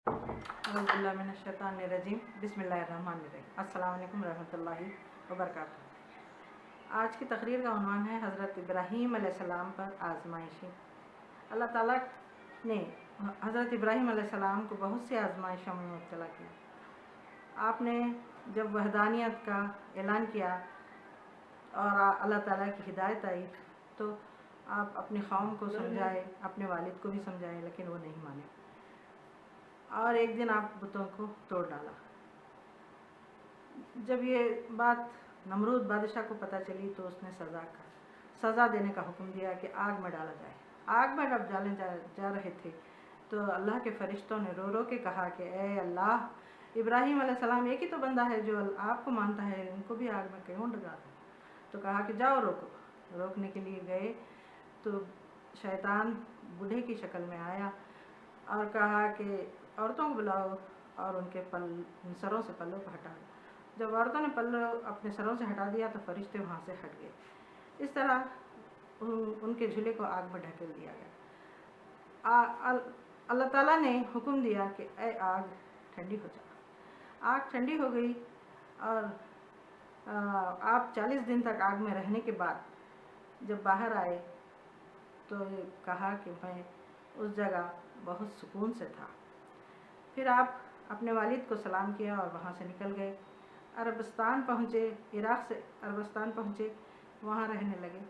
اعوذ باللہ من الشیطان الرجیم، بسم اللہ الرحمن الرحیم۔ السلام علیکم ورحمۃ اللہ وبرکاتہ۔ آج کی تقریر کا عنوان ہے حضرت ابراہیم علیہ السلام پر آزمائشیں۔ اللہ تعالیٰ نے حضرت ابراہیم علیہ السلام کو بہت سی آزمائشوں میں مبتلا کیا۔ آپ نے جب وحدانیت کا اعلان کیا اور اللہ تعالیٰ کی ہدایت آئی تو آپ اپنی قوم کو سمجھائے، اپنے والد کو بھی سمجھائے، لیکن وہ نہیں مانے، اور ایک دن آپ بتوں کو توڑ ڈالا۔ جب یہ بات نمرود بادشاہ کو پتہ چلی تو اس نے سزا دینے کا حکم دیا کہ آگ میں ڈالا جائے۔ آگ میں جب ڈالے جا رہے تھے تو اللہ کے فرشتوں نے رو رو کے کہا کہ اے اللہ، ابراہیم علیہ السلام ایک ہی تو بندہ ہے جو آپ کو مانتا ہے، ان کو بھی آگ میں کیوں ڈالا؟ تو کہا کہ جاؤ روکو۔ روکنے کے لیے گئے تو شیطان بوڑھے کی شکل میں آیا اور کہا کہ عورتوں کو بلاؤ اور ان کے سروں سے پلوں کو ہٹا دو۔ جب عورتوں نے پلو اپنے سروں سے ہٹا دیا تو فرشتے وہاں سے ہٹ گئے۔ اس طرح ان کے جھولے کو آگ میں ڈھکیل دیا گیا۔ اللہ تعالیٰ نے حکم دیا کہ اے آگ ٹھنڈی ہو جا۔ آگ ٹھنڈی ہو گئی اور آپ 40 دن تک آگ میں رہنے کے بعد جب باہر آئے تو کہا کہ میں اس جگہ بہت سکون سے تھا۔ پھر آپ اپنے والد کو سلام کیا اور وہاں سے نکل گئے، عربستان پہنچے، عراق سے عربستان پہنچے، وہاں رہنے لگے۔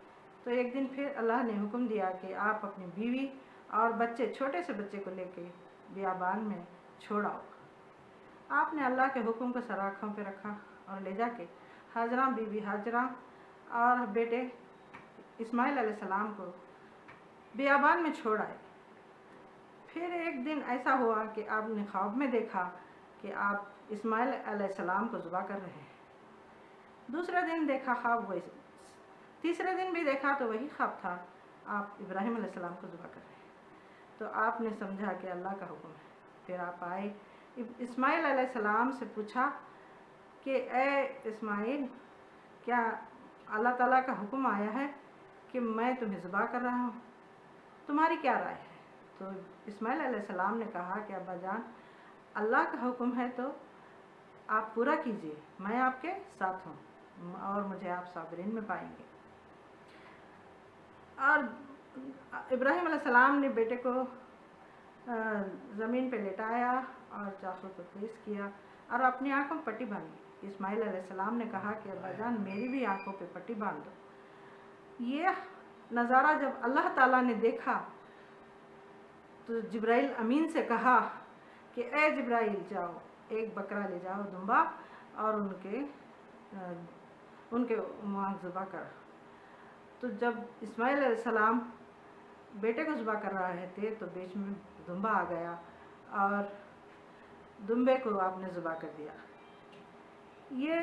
تو ایک دن پھر اللہ نے حکم دیا کہ آپ اپنی بیوی اور بچے، چھوٹے سے بچے کو لے کے بیابان میں چھوڑ آؤ۔ آپ نے اللہ کے حکم کو سر آنکھوں پہ رکھا اور لے جا کے ہاجرہ، بی بی ہاجرہ اور بیٹے اسماعیل علیہ السلام کو بیابان میں چھوڑ آئے۔ پھر ایک دن ایسا ہوا کہ آپ نے خواب میں دیکھا کہ آپ اسماعیل علیہ السلام کو ذبح کر رہے ہیں۔ دوسرے دن دیکھا خواب وہی، تیسرے دن بھی دیکھا تو وہی خواب تھا، آپ ابراہیم علیہ السلام کو ذبح کر رہے ہیں۔ تو آپ نے سمجھا کہ اللہ کا حکم ہے۔ پھر آپ آئے، اسماعیل علیہ السلام سے پوچھا کہ اے اسماعیل، کیا اللہ تعالیٰ کا حکم آیا ہے کہ میں تمہیں ذبح کر رہا ہوں، تمہاری کیا رائے ہے؟ تو اسماعیل علیہ السلام نے کہا کہ ابا جان، اللہ کا حکم ہے تو آپ پورا کیجئے، میں آپ کے ساتھ ہوں اور مجھے آپ صابرین میں پائیں گے۔ اور ابراہیم علیہ السلام نے بیٹے کو زمین پہ لٹایا اور چاقو کو تیز کیا اور اپنی آنکھوں پہ پٹی باندھی۔ اسماعیل علیہ السلام نے کہا کہ ابا جان، میری بھی آنکھوں پہ پٹی باندھ دو۔ یہ نظارہ جب اللہ تعالیٰ نے دیکھا تو جبرائیل امین سے کہا کہ اے جبرائیل، جاؤ ایک بکرا لے جاؤ، دمبا، اور ان کے وہاں ذبح کر۔ تو جب اسماعیل علیہ السلام بیٹے کو ذبح کر رہے تھے تو بیچ میں دمبا آ گیا اور دمبے کو آپ نے ذبح کر دیا۔ یہ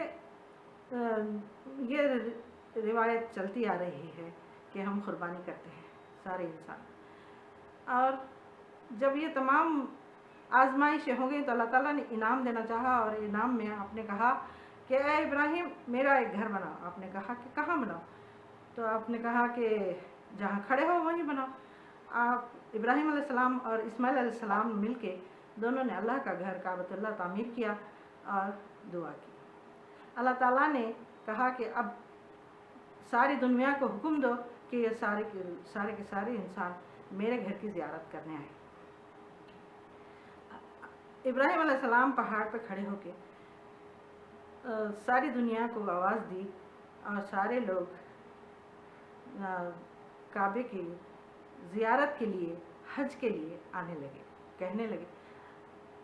روایت چلتی آ رہی ہے کہ ہم قربانی کرتے ہیں سارے انسان۔ اور جب یہ تمام آزمائشیں ہو گئیں تو اللہ تعالیٰ نے انعام دینا چاہا، اور انعام میں آپ نے کہا کہ اے ابراہیم، میرا ایک گھر بناؤ۔ آپ نے کہا کہ کہاں بناؤ؟ تو آپ نے کہا کہ جہاں کھڑے ہو وہیں بناؤ۔ آپ ابراہیم علیہ السلام اور اسماعیل علیہ السلام مل کے دونوں نے اللہ کا گھر کعبۃ اللہ تعمیر کیا اور دعا کی۔ اللہ تعالیٰ نے کہا کہ اب ساری دنیا کو حکم دو کہ یہ سارے کے سارے انسان میرے گھر کی زیارت کرنے آئے۔ ابراہیم علیہ السلام پہاڑ پہ کھڑے ہو کے ساری دنیا کو آواز دی اور سارے لوگ کعبے کی زیارت کے لیے، حج کے لیے آنے لگے، کہنے لگے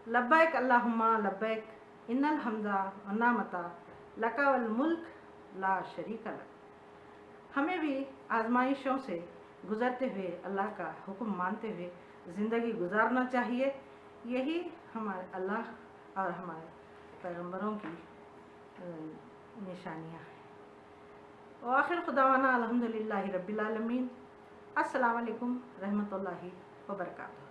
لبیک اللہم لبیک، ان الحمد والنعمت لک والملک لا شریک لک۔ ہمیں بھی آزمائشوں سے گزرتے ہوئے اللہ کا حکم مانتے ہوئے زندگی گزارنا چاہیے۔ یہی ہمارے اللہ اور ہمارے پیغمبروں کی نشانیاں ہیں۔ وآخر دعوانا الحمدللہ رب العالمین۔ السلام علیکم رحمۃ اللہ وبرکاتہ۔